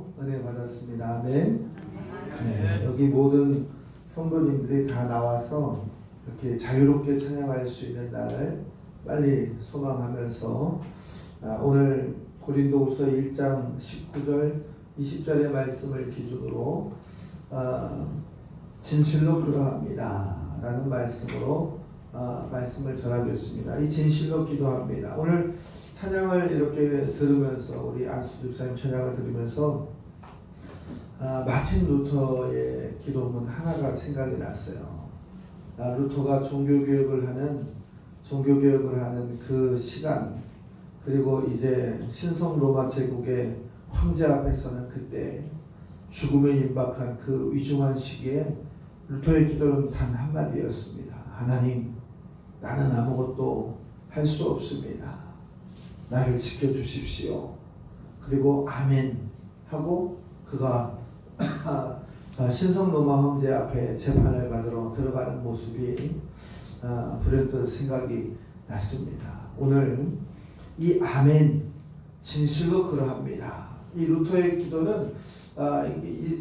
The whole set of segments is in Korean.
믿음으로 은혜 받았습니다. 아멘. 네, 여기 모든 성도님들이 다 나와서 이렇게 자유롭게 찬양할 수 있는 날을 빨리 소망하면서 오늘 고린도후서 1장 19절 20절의 말씀을 기준으로 진실로 그러합니다 라는 말씀으로 말씀을 전하겠습니다. 이 진실로 기도합니다. 오늘 찬양을 이렇게 들으면서 우리 안수 집사님 찬양을 들으면서 마틴 루터의 기도문 하나가 생각이 났어요. 루터가 종교개혁을 하는 그 시간, 그리고 이제 신성 로마 제국의 황제 앞에서는 그때 죽음에 임박한 그 위중한 시기에 루터의 기도는 단 한마디였습니다. 하나님, 나는 아무것도 할 수 없습니다. 나를 지켜주십시오. 그리고 아멘 하고 그가 신성 로마 황제 앞에 재판을 받으러 들어가는 모습이 불현듯 생각이 났습니다. 오늘 이 아멘, 진실로 그러합니다. 이 루터의 기도는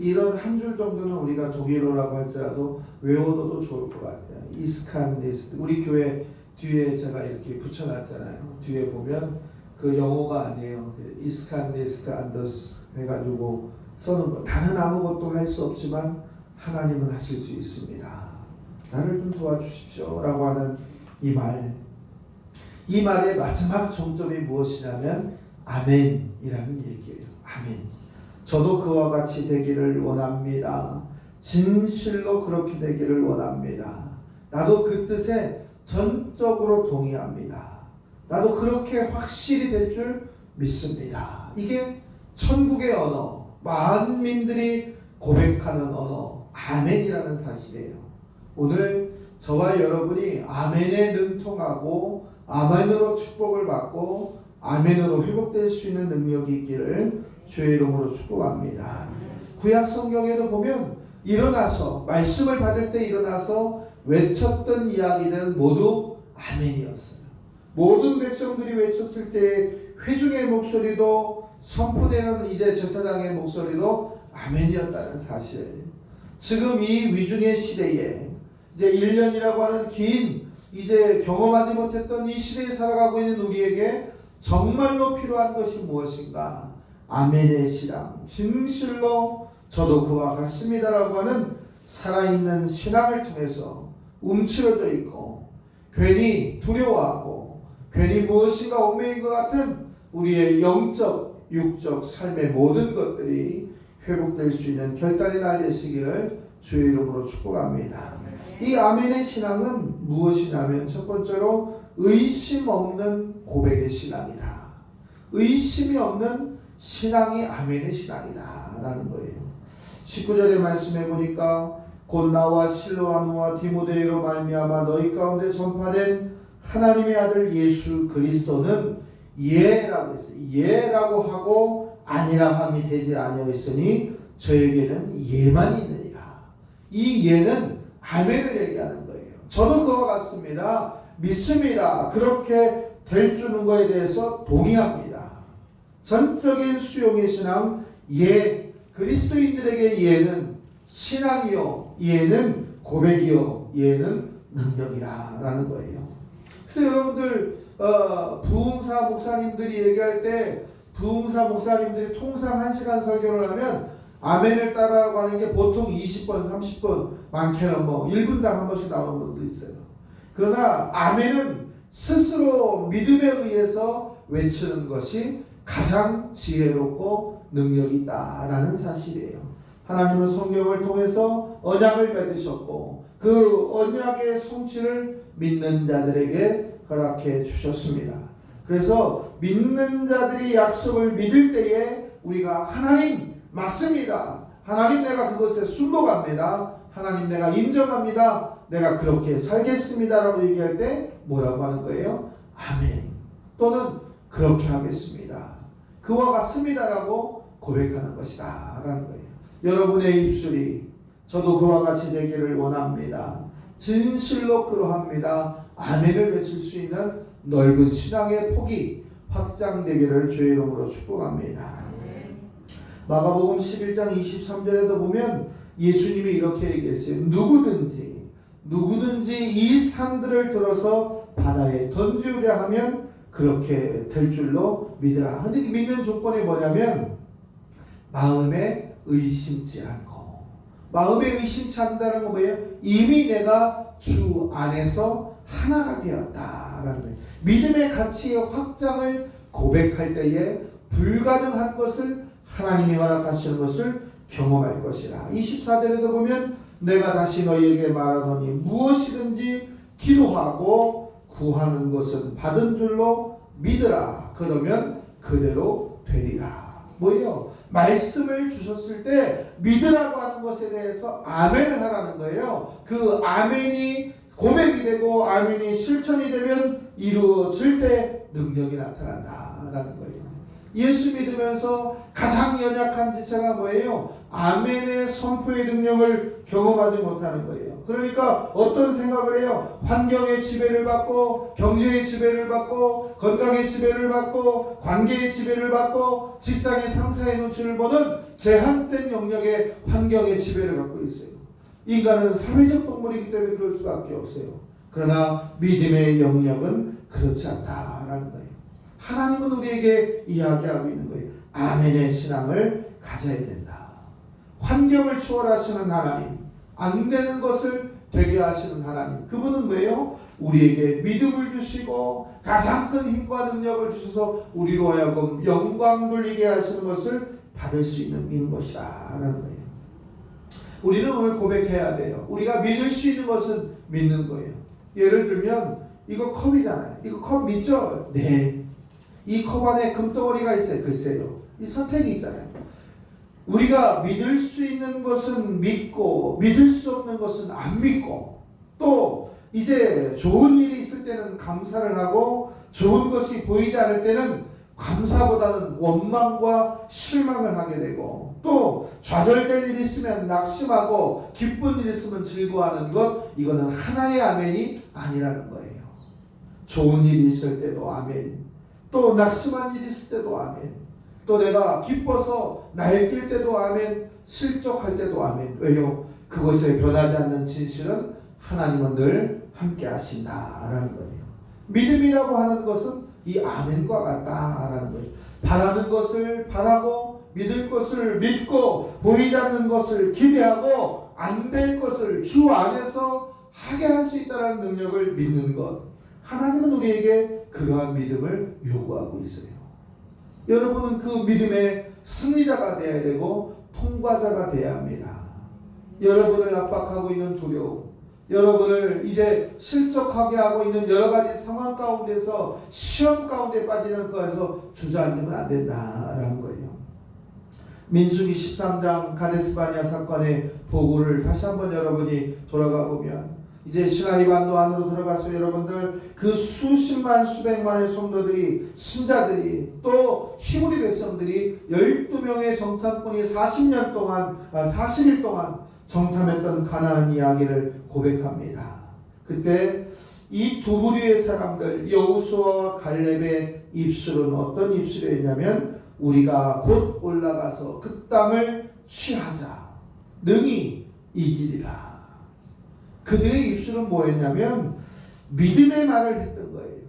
이런 한 줄 정도는 우리가 독일어라고 할지라도 외워둬도 좋을 것 같아요. 이스칸데스트, 우리 교회 뒤에 제가 이렇게 붙여놨잖아요. 뒤에 보면 그 영어가 아니에요. 이스칸데스트 안더스 해가지고 써놓은 거. 나는 아무것도 할 수 없지만 하나님은 하실 수 있습니다. 나를 좀 도와주십시오 라고 하는 이 말의 마지막 종점이 무엇이냐면 아멘이라는 얘기예요. 아멘. 저도 그와 같이 되기를 원합니다. 진실로 그렇게 되기를 원합니다. 나도 그 뜻에 전적으로 동의합니다. 나도 그렇게 확실히 될 줄 믿습니다. 이게 천국의 언어, 만민들이 고백하는 언어, 아멘이라는 사실이에요. 오늘 저와 여러분이 아멘에 능통하고 아멘으로 축복을 받고 아멘으로 회복될 수 있는 능력이 있기를 주의 이름으로 축복합니다. 구약 성경에도 보면 일어나서 말씀을 받을 때 일어나서 외쳤던 이야기는 모두 아멘이었어요. 모든 백성들이 외쳤을 때 회중의 목소리도 선포되는 이제 제사장의 목소리도 아멘이었다는 사실. 지금 이 위중의 시대에 이제 1년이라고 하는 긴 이제 경험하지 못했던 이 시대에 살아가고 있는 우리에게 정말로 필요한 것이 무엇인가? 아멘의 신앙, 진실로 저도 그와 같습니다라고 하는 살아있는 신앙을 통해서 움츠러져 있고 괜히 두려워하고 괜히 무엇인가 얽매인 것 같은 우리의 영적, 육적 삶의 모든 것들이 회복될 수 있는 결단의 날 되시기를 주의 이름으로 축복합니다. 이 아멘의 신앙은 무엇이냐면 첫 번째로 의심 없는 고백의 신앙이다. 의심이 없는 신앙이 아멘의 신앙이다 라는 거예요. 19절의 말씀해 보니까 곧 나와 실로아누와 디모데로 말미암아 너희 가운데 전파된 하나님의 아들 예수 그리스도는 예라고 했어요. 예라고 하고 아니라 함이 되지 아니하였으니 저에게는 예만 있느니라. 이 예는 아멘을 얘기하는 거예요. 저도 그와 같습니다. 믿습니다. 그렇게 될 주는 것에 대해서 동의합니다. 전적인 수용의 신앙, 예, 그리스도인들에게 예는 신앙이요, 예는 고백이요, 예는 능력이라는 거예요. 그래서 여러분들 부흥사 목사님들이 얘기할 때 부흥사 목사님들이 통상 1시간 설교를 하면 아멘을 따라하고 하는 게 보통 20번, 30번, 많게는 뭐 1분당 한 번씩 나오는 분도 있어요. 그러나 아멘은 스스로 믿음에 의해서 외치는 것이 가장 지혜롭고 능력이 있다라는 사실이에요. 하나님은 성경을 통해서 언약을 맺으셨고 그 언약의 성취를 믿는 자들에게 허락해 주셨습니다. 그래서 믿는 자들이 약속을 믿을 때에 우리가 하나님 맞습니다. 하나님 내가 그것에 순복합니다. 하나님 내가 인정합니다. 내가 그렇게 살겠습니다 라고 얘기할 때 뭐라고 하는 거예요? 아멘. 또는 그렇게 하겠습니다. 그와 같습니다 라고 고백하는 것이다 라는 거예요. 여러분의 입술이 저도 그와 같이 되기를 원합니다. 진실로 그러합니다. 아멘을 외칠 수 있는 넓은 신앙의 폭이 확장되기를 주의 이름으로 축복합니다. 마가복음 11장 23절에도 보면 예수님이 이렇게 얘기했어요. 누구든지 이 산들을 들어서 바다에 던지우려 하면 그렇게 될 줄로 믿으라. 근데 믿는 조건이 뭐냐면 마음에 의심치 않고. 마음에 의심치 않는다는 건 뭐예요? 이미 내가 주 안에서 하나가 되었다라는 거예요. 믿음의 가치의 확장을 고백할 때에 불가능한 것을 하나님이 허락하시는 것을 경험할 것이라. 24절에도 보면 내가 다시 너희에게 말하노니 무엇이든지 기도하고 구하는 것은 받은 줄로 믿으라. 그러면 그대로 되리라. 뭐예요? 말씀을 주셨을 때 믿으라고 하는 것에 대해서 아멘을 하라는 거예요. 그 아멘이 고백이 되고 아멘이 실천이 되면 이루어질 때 능력이 나타난다라는 거예요. 예수 믿으면서 가장 연약한 지체가 뭐예요? 아멘의 선포의 능력을 경험하지 못하는 거예요. 그러니까 어떤 생각을 해요? 환경의 지배를 받고, 경제의 지배를 받고, 건강의 지배를 받고, 관계의 지배를 받고, 직장의 상사의 눈치를 보는 제한된 영역의 환경의 지배를 갖고 있어요. 인간은 사회적 동물이기 때문에 그럴 수밖에 없어요. 그러나 믿음의 영역은 그렇지 않다라는 거예요. 하나님은 우리에게 이야기하고 있는 거예요. 아멘의 신앙을 가져야 된다. 환경을 초월하시는 하나님, 안 되는 것을 되게 하시는 하나님, 그분은 뭐예요? 우리에게 믿음을 주시고 가장 큰 힘과 능력을 주셔서 우리로 하여금 영광 돌리게 하시는 것을 받을 수 있는 것이라는 거예요. 우리는 오늘 고백해야 돼요. 우리가 믿을 수 있는 것은 믿는 거예요. 예를 들면 이거 컵이잖아요. 이거 컵 믿죠? 네. 이 컵 안에 금덩어리가 있어요. 글쎄요. 이 선택이 있잖아요. 우리가 믿을 수 있는 것은 믿고 믿을 수 없는 것은 안 믿고, 또 이제 좋은 일이 있을 때는 감사를 하고 좋은 것이 보이지 않을 때는 감사보다는 원망과 실망을 하게 되고, 또 좌절된 일이 있으면 낙심하고 기쁜 일이 있으면 즐거워하는 것, 이거는 하나의 아멘이 아니라는 거예요. 좋은 일이 있을 때도 아멘, 또 낙심한 일이 있을 때도 아멘, 또 내가 기뻐서 날뛸 때도 아멘, 실족할 때도 아멘. 왜요? 그것에 변하지 않는 진실은 하나님은 늘 함께 하신다라는 거예요. 믿음이라고 하는 것은 이 아멘과 같다라는 거예요. 바라는 것을 바라고 믿을 것을 믿고 보이지 않는 것을 기대하고 안 될 것을 주 안에서 하게 할 수 있다는 능력을 믿는 것. 하나님은 우리에게 그러한 믿음을 요구하고 있어요. 여러분은 그 믿음의 승리자가 되어야 되고 통과자가 되어야 합니다. 여러분을 압박하고 있는 두려움, 여러분을 이제 실족하게 하고 있는 여러 가지 상황 가운데서 시험 가운데 빠지는 거에서 주저앉으면 안 된다라는 거예요. 민수기 13장 가데스 바네아 사건의 보고를 다시 한번 여러분이 돌아가 보면, 이제 시나이 반도 안으로 들어가서 여러분들 그 수십만 수백만의 성도들이, 신자들이, 또 히브리 백성들이 12명의 정탐꾼이 40일 동안 정탐했던 가나안 이야기를 고백합니다. 그때 이 두 부류의 사람들, 여호수아와 갈렙의 입술은 어떤 입술이었냐면, 우리가 곧 올라가서 그 땅을 취하자, 능히 이기리라. 그들의 입술은 뭐였냐면 믿음의 말을 했던 거예요.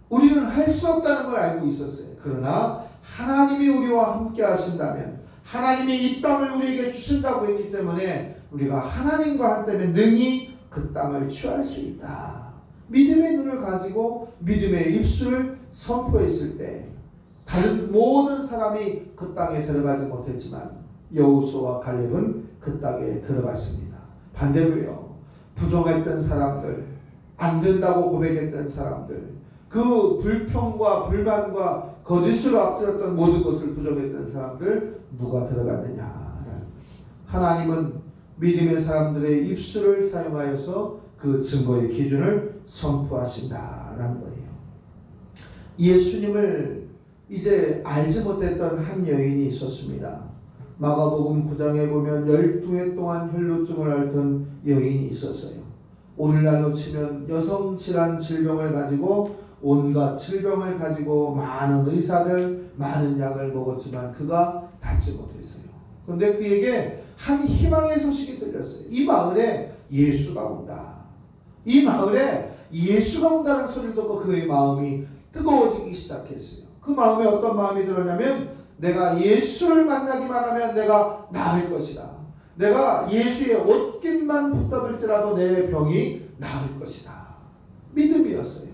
우리는 할 수 없다는 걸 알고 있었어요. 그러나 하나님이 우리와 함께 하신다면, 하나님이 이 땅을 우리에게 주신다고 했기 때문에 우리가 하나님과 함께면 능히 그 땅을 취할 수 있다. 믿음의 눈을 가지고 믿음의 입술을 선포했을 때 다른 모든 사람이 그 땅에 들어가지 못했지만 여호수아와 갈렙은 그 땅에 들어갔습니다. 반대로요, 부정했던 사람들, 안 된다고 고백했던 사람들, 그 불평과 불만과 거짓으로 앞들었던 모든 것을 부정했던 사람들, 누가 들어갔느냐? 하나님은 믿음의 사람들의 입술을 사용하여서 그 증거의 기준을 선포하신다라는 거예요. 예수님을 이제 알지 못했던 한 여인이 있었습니다. 마가복음 9장에 보면 12해 동안 혈루증을 앓던 여인이 있었어요. 오늘날로 치면 여성 질환 질병을 가지고, 온갖 질병을 가지고 많은 의사들, 많은 약을 먹었지만 그가 닿지 못했어요. 그런데 그에게 한 희망의 소식이 들렸어요. 이 마을에 예수가 온다. 이 마을에 예수가 온다는 소리를 듣고 그의 마음이 뜨거워지기 시작했어요. 그 마음에 어떤 마음이 들었냐면 내가 예수를 만나기만 하면 내가 나을 것이다. 내가 예수의 옷깃만 붙잡을지라도 내 병이 나을 것이다. 믿음이었어요.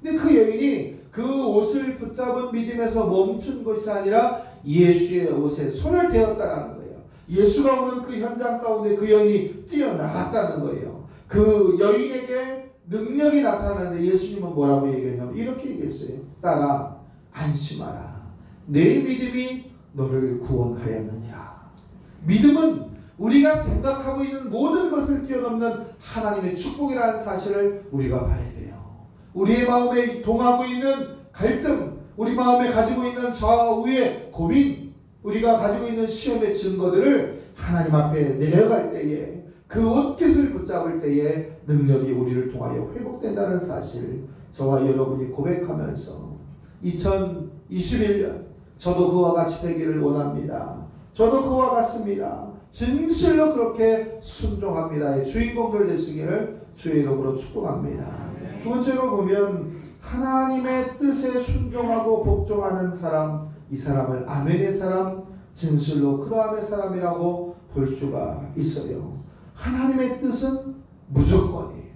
근데 그 여인이 그 옷을 붙잡은 믿음에서 멈춘 것이 아니라 예수의 옷에 손을 대었다는 거예요. 예수가 오는 그 현장 가운데 그 여인이 뛰어나갔다는 거예요. 그 여인에게 능력이 나타나는데 예수님은 뭐라고 얘기했냐면 이렇게 얘기했어요. 딸아 안심하라. 내 믿음이 너를 구원하였느니라. 믿음은 우리가 생각하고 있는 모든 것을 뛰어넘는 하나님의 축복이라는 사실을 우리가 봐야 돼요. 우리의 마음에 동하고 있는 갈등, 우리 마음에 가지고 있는 좌우의 고민, 우리가 가지고 있는 시험의 증거들을 하나님 앞에 내려갈 때에 그 옷깃을 붙잡을 때에 능력이 우리를 통하여 회복된다는 사실 저와 여러분이 고백하면서 2021년 저도 그와 같이 되기를 원합니다. 저도 그와 같습니다. 진실로 그렇게 순종합니다의 주인공들 되시기를 주의 이름으로 축복합니다. 두 번째로 보면 하나님의 뜻에 순종하고 복종하는 사람, 이 사람을 아멘의 사람, 진실로 그러함의 사람이라고 볼 수가 있어요. 하나님의 뜻은 무조건이에요.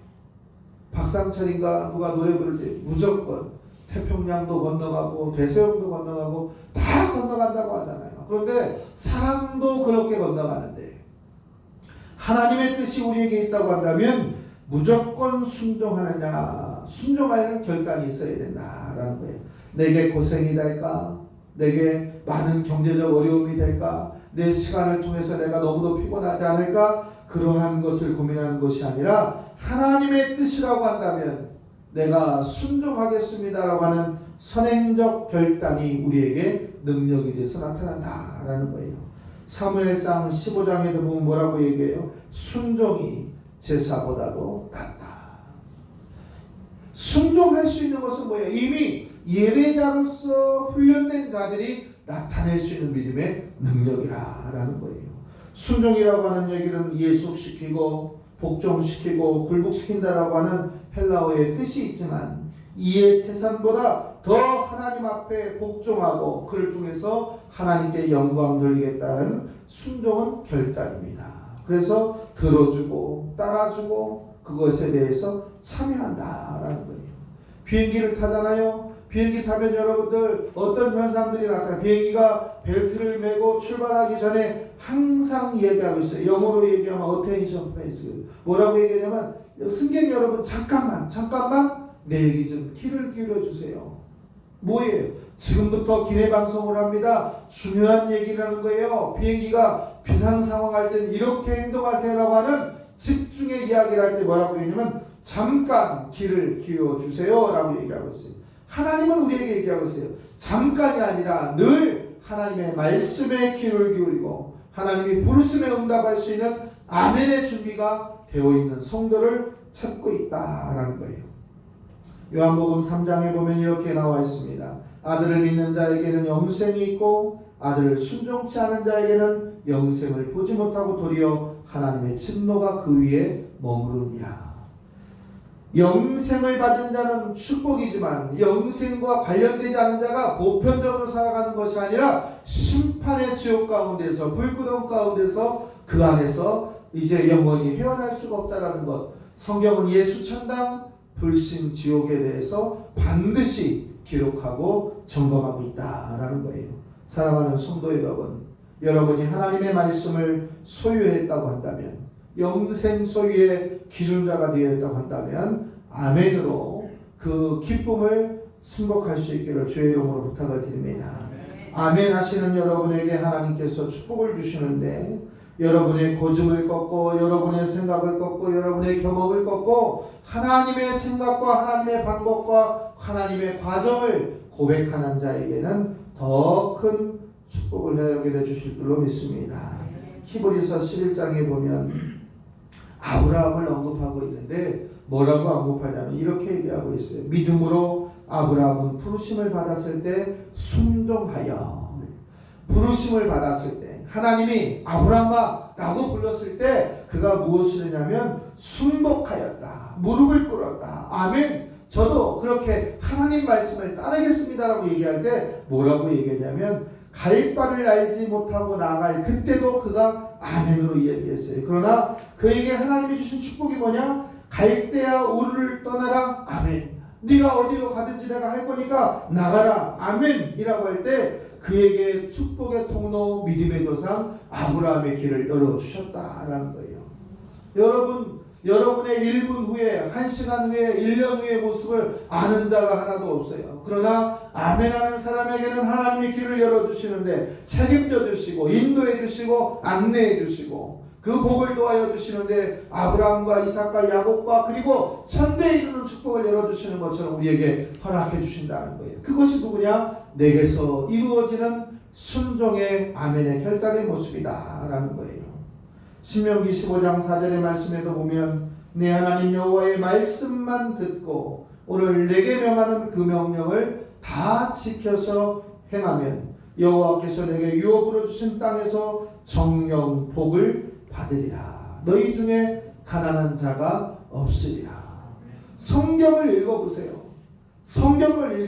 박상철인가 누가 노래 부를 때 무조건 태평양도 건너가고 대서양도 건너가고 다 건너간다고 하잖아요. 그런데 사람도 그렇게 건너가는데 하나님의 뜻이 우리에게 있다고 한다면 무조건 순종하느냐, 순종하려는 결단이 있어야 된다라는 거예요. 내게 고생이 될까? 내게 많은 경제적 어려움이 될까? 내 시간을 통해서 내가 너무도 피곤하지 않을까? 그러한 것을 고민하는 것이 아니라 하나님의 뜻이라고 한다면 내가 순종하겠습니다라고 하는 선행적 결단이 우리에게 능력이 돼서 나타난다라는 거예요. 사무엘상 15장에도 보면 뭐라고 얘기해요? 순종이 제사보다도 낫다. 순종할 수 있는 것은 뭐예요? 이미 예배자로서 훈련된 자들이 나타낼 수 있는 믿음의 능력이라는 거예요. 순종이라고 하는 얘기는 예속시키고 복종시키고 굴복시킨다라고 하는 헬라어의 뜻이 있지만 이의 태산보다 더 하나님 앞에 복종하고 그를 통해서 하나님께 영광 돌리겠다는 순종은 결단입니다. 그래서 들어주고 따라주고 그것에 대해서 참여한다라는 거예요. 비행기를 타잖아요. 비행기 타면 여러분들 어떤 현상들이 나타나요? 비행기가 벨트를 메고 출발하기 전에 항상 얘기하고 있어요. 영어로 얘기하면 attention please. 뭐라고 얘기하냐면 승객 여러분 잠깐만 내 얘기 좀 귀를 기울여 주세요. 뭐예요? 지금부터 기내 방송을 합니다. 중요한 얘기라는 거예요. 비행기가 비상 상황할 땐 이렇게 행동하세요라고 하는 집중의 이야기를 할 때 뭐라고 얘기하냐면 잠깐 귀를 기울여 주세요 라고 얘기하고 있어요. 하나님은 우리에게 얘기하고 있어요. 잠깐이 아니라 늘 하나님의 말씀에 귀를 기울이고 하나님이 부르심에 응답할 수 있는 아멘의 준비가 되어 있는 성도를 찾고 있다라는 거예요. 요한복음 3장에 보면 이렇게 나와 있습니다. 아들을 믿는 자에게는 영생이 있고 아들을 순종치 않은 자에게는 영생을 보지 못하고 도리어 하나님의 진노가 그 위에 머무르니라. 영생을 받은 자는 축복이지만 영생과 관련되지 않은 자가 보편적으로 살아가는 것이 아니라 심판의 지옥 가운데서 불구덩 가운데서 그 안에서 이제 영원히 헤어날 수가 없다라는 것. 성경은 예수 천당 불신 지옥에 대해서 반드시 기록하고 점검하고 있다라는 거예요. 사랑하는 성도 여러분, 여러분이 하나님의 말씀을 소유했다고 한다면, 영생 소유의 기준자가 되었다고 한다면 아멘으로 그 기쁨을 승복할 수 있기를 주의 이름으로 부탁을 드립니다. 아멘 하시는 여러분에게 하나님께서 축복을 주시는데 여러분의 고집을 꺾고 여러분의 생각을 꺾고 여러분의 경험을 꺾고 하나님의 생각과 하나님의 방법과 하나님의 과정을 고백하는 자에게는 더 큰 축복을 허락해 주실 줄로 믿습니다. 히브리서 11장에 보면 아브라함을 언급하고 있는데 뭐라고 언급하냐면 이렇게 얘기하고 있어요. 믿음으로 아브라함은 부르심을 받았을 때 순종하여 부르심을 받았을 때, 하나님이 아브라함아 라고 불렀을 때 그가 무엇을 했냐면 순복하였다. 무릎을 꿇었다. 아멘. 저도 그렇게 하나님 말씀을 따르겠습니다라고 얘기할 때 뭐라고 얘기했냐면 갈 바를 알지 못하고 나갈 그때도 그가 아멘으로 이야기했어요. 그러나 그에게 하나님이 주신 축복이 뭐냐? 갈대아 우르를 떠나라. 아멘. 네가 어디로 가든지 내가 할 거니까 나가라. 아멘이라고 할 때 그에게 축복의 통로, 믿음의 조상 아브라함의 길을 열어주셨다라는 거예요. 여러분의 1분 후에, 1시간 후에, 1년 후의 모습을 아는 자가 하나도 없어요. 그러나 아멘하는 사람에게는 하나님의 길을 열어주시는데 책임져 주시고 인도해 주시고 안내해 주시고 그 복을 도와여 주시는데 아브라함과 이삭과 야곱과 그리고 천대에 이르는 축복을 열어주시는 것처럼 우리에게 허락해 주신다는 거예요. 그것이 누구냐? 내게서 이루어지는 순종의 아멘의 결단의 모습이다 라는 거예요. 신명기 15장 4절의 말씀에도 보면 내 하나님 여호와의 말씀만 듣고 오늘 내게 명하는 그 명령을 다 지켜서 행하면 여호와께서 내게 유업으로 주신 땅에서 정령 복을 받으리라. 너희 중에 가난한 자가 없으리라. 성경을 읽어보세요. 성경을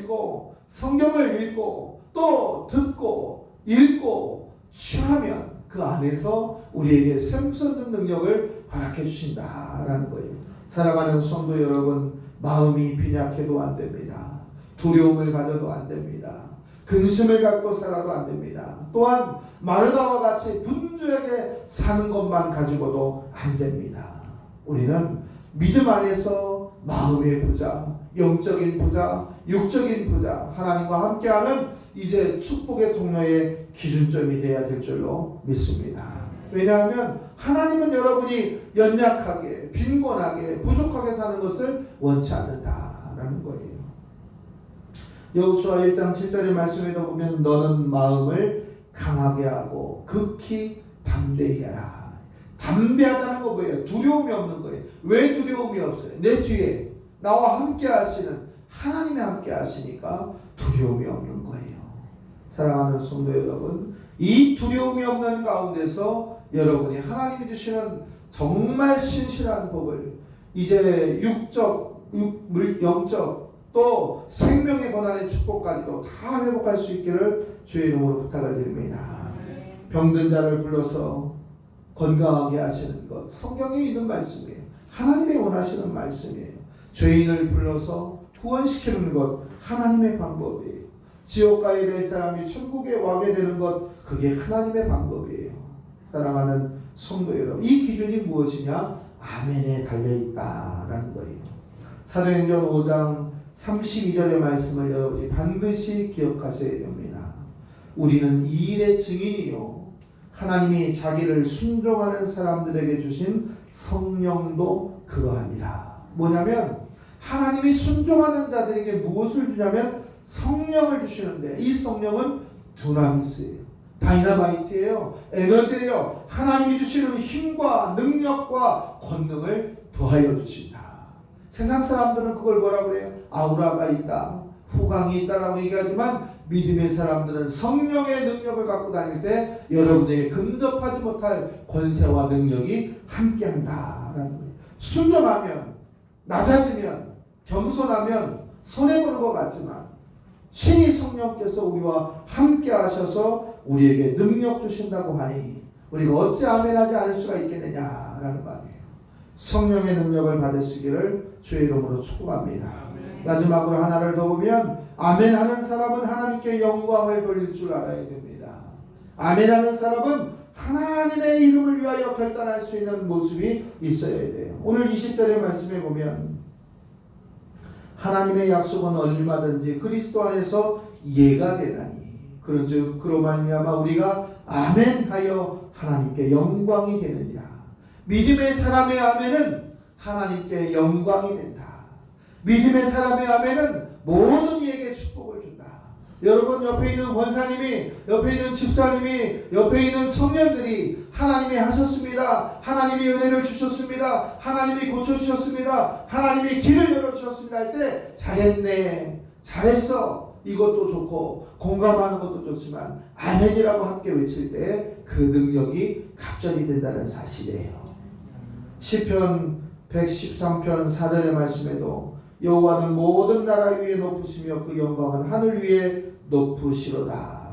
읽고 또 듣고 읽고 취하면 그 안에서 우리에게 샘솟는 능력을 허락해 주신다라는 거예요. 사랑하는 성도 여러분, 마음이 빈약해도 안 됩니다. 두려움을 가져도 안 됩니다. 근심을 갖고 살아도 안 됩니다. 또한 마르다와 같이 분주하게 사는 것만 가지고도 안 됩니다. 우리는 믿음 안에서 마음의 부자, 영적인 부자, 육적인 부자, 하나님과 함께하는 이제 축복의 통로의 기준점이 되어야 될 줄로 믿습니다. 왜냐하면 하나님은 여러분이 연약하게, 빈곤하게, 부족하게 사는 것을 원치 않는다라는 거예요. 여호수아 1장 7절의 말씀에도 보면 너는 마음을 강하게 하고 극히 담대히 하라. 담대하다는 거 뭐예요? 두려움이 없는 거예요. 왜 두려움이 없어요? 내 뒤에 나와 함께 하시는 하나님이 함께 하시니까 두려움이 없는 거예요. 사랑하는 성도 여러분, 이 두려움이 없는 가운데서 여러분이 하나님이 주시는 정말 신실한 복을 이제 육적, 영적 또 생명의 고난의 축복까지도 다 회복할 수 있기를 주의 이름으로 부탁을 드립니다. 병든 자를 불러서 건강하게 하시는 것 성경에 있는 말씀이에요. 하나님이 원하시는 말씀이에요. 죄인을 불러서 구원시키는 것 하나님의 방법이에요. 지옥 가야 될 사람이 천국에 와게 되는 것 그게 하나님의 방법이에요. 사랑하는 성도 여러분, 이 기준이 무엇이냐? 아멘에 달려있다라는 거예요. 사도행전 5장 32절의 말씀을 여러분이 반드시 기억하셔야 됩니다. 우리는 이 일의 증인이요 하나님이 자기를 순종하는 사람들에게 주신 성령도 그러합니다. 뭐냐면 하나님이 순종하는 자들에게 무엇을 주냐면 성령을 주시는데 이 성령은 두나미스예요. 다이너마이트예요. 에너지예요. 하나님이 주시는 힘과 능력과 권능을 더하여 주신다. 세상 사람들은 그걸 뭐라고 그래요? 아우라가 있다, 후광이 있다라고 얘기하지만 믿음의 사람들은 성령의 능력을 갖고 다닐 때 여러분에게 근접하지 못할 권세와 능력이 함께한다라는 거예요. 순종하면, 낮아지면, 겸손하면 손해보는 것 같지만 신이 성령께서 우리와 함께 하셔서 우리에게 능력 주신다고 하니 우리가 어찌 아멘하지 않을 수가 있겠느냐라는 말이에요. 성령의 능력을 받으시기를 주의 이름으로 축복합니다. 마지막으로 하나를 더 보면 아멘하는 사람은 하나님께 영광을 돌릴 줄 알아야 됩니다. 아멘하는 사람은 하나님의 이름을 위하여 결단할 수 있는 모습이 있어야 돼요. 오늘 20절의 말씀에 보면 하나님의 약속은 얼마든지 그리스도 안에서 예가 되나니 그런즉 그로 말미암아 우리가 아멘하여 하나님께 영광이 되느니라. 믿음의 사람의 아멘은 하나님께 영광이 된다. 믿음의 사람의 아멘은 모든 이에게 축복을 준다. 여러분 옆에 있는 권사님이, 옆에 있는 집사님이, 옆에 있는 청년들이 하나님이 하셨습니다. 하나님이 은혜를 주셨습니다. 하나님이 고쳐주셨습니다. 하나님이 길을 열어주셨습니다 할 때 잘했네, 잘했어, 이것도 좋고 공감하는 것도 좋지만 아멘이라고 함께 외칠 때 그 능력이 갑절이 된다는 사실이에요. 시편 113편 4절의 말씀에도 여호와는 모든 나라 위에 높으시며 그 영광은 하늘 위에 높으시로다.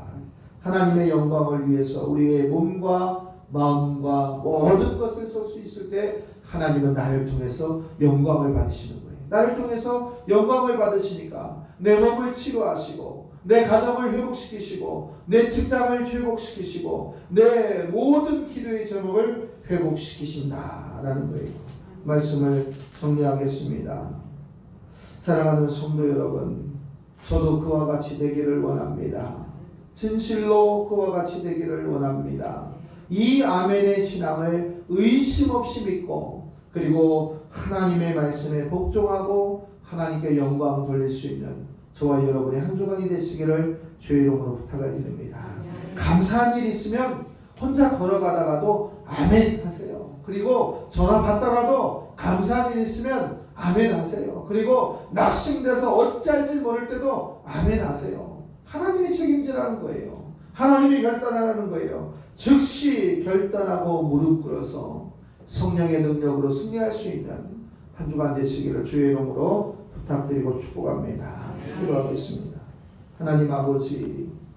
하나님의 영광을 위해서 우리의 몸과 마음과 모든 것을 쏠 수 있을 때 하나님은 나를 통해서 영광을 받으시는 거예요. 나를 통해서 영광을 받으시니까 내 몸을 치료하시고 내 가정을 회복시키시고 내 직장을 회복시키시고 내 모든 기도의 제목을 회복시키신다라는 거예요. 말씀을 정리하겠습니다. 사랑하는 성도 여러분, 저도 그와 같이 되기를 원합니다. 진실로 그와 같이 되기를 원합니다. 이 아멘의 신앙을 의심 없이 믿고 그리고 하나님의 말씀에 복종하고 하나님께 영광 돌릴 수 있는 저와 여러분의 한 주간이 되시기를 주의 이름으로 부탁을 드립니다. 감사한 일이 있으면 혼자 걸어가다가도 아멘 하세요. 그리고 전화 받다가도 감사한 일이 있으면 아멘 하세요. 그리고 낙심돼서 어찌할지 모를 때도 아멘 하세요. 하나님이 책임지라는 거예요. 하나님이 결단하라는 거예요. 즉시 결단하고 무릎 꿇어서 성령의 능력으로 승리할 수 있는 한 주간 되시기를 주의 이름으로 부탁드리고 축복합니다. 기도하겠습니다. 하나님 아버지,